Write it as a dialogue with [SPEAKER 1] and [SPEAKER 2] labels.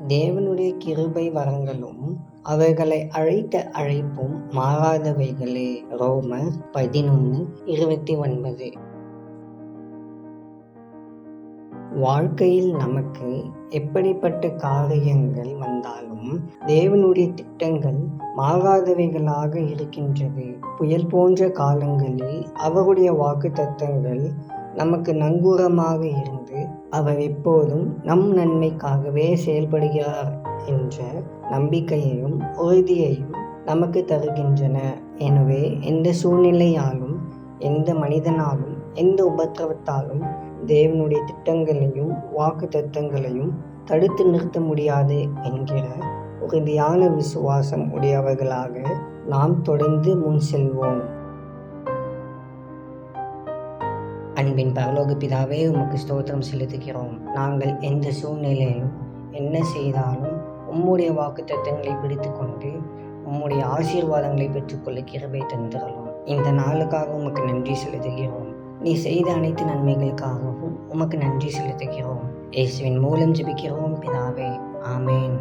[SPEAKER 1] தேவனுடைய கிருபை வரங்களும் அவர்களை அழைத்த அழைப்பும் மாறாதவைகளே. ரோமர் 11:29. வாழ்க்கையில் நமக்கு எப்படிப்பட்ட காரியங்கள் வந்தாலும் தேவனுடைய திட்டங்கள் மாறாதவைகளாக இருக்கின்றது. புயல் போன்ற காலங்களில் அவருடைய வாக்குத்தத்தங்கள் நமக்கு நங்கூரமாக இருந்து அவர் எப்போதும் நம் நன்மைக்காகவே செயல்படுகிறார் என்ற நம்பிக்கையையும் உறுதியையும் நமக்கு தருகின்றன. எனவே எந்த சூழ்நிலையாலும், எந்த மனிதனாலும், எந்த உபத்திரவத்தாலும் தேவனுடைய திட்டங்களையும் வாக்குத்தத்தங்களையும் தடுத்து நிறுத்த முடியாது என்கிற உறுதியான விசுவாசம் உடையவர்களாக நாம் தொடர்ந்து முன் செல்வோம். அன்பின் பரலோக பிதாவே, உமக்கு ஸ்தோத்திரம் செலுத்துகிறோம். நாங்கள் எந்த சூழ்நிலையிலும் என்ன செய்தாலும் உம்முடைய வாக்குத்தத்தங்களை பிடித்து கொண்டு உம்முடைய ஆசீர்வாதங்களை பெற்றுக்கொள்ள கிருபை தந்திரலாம். இந்த நாளுக்காக உமக்கு நன்றி செலுத்துகிறோம். நீ செய்த அனைத்து நன்மைகளுக்காகவும் உமக்கு நன்றி செலுத்துகிறோம். இயேசுவின் மூலம் ஜெபிக்கிறோம் பிதாவே, ஆமேன்.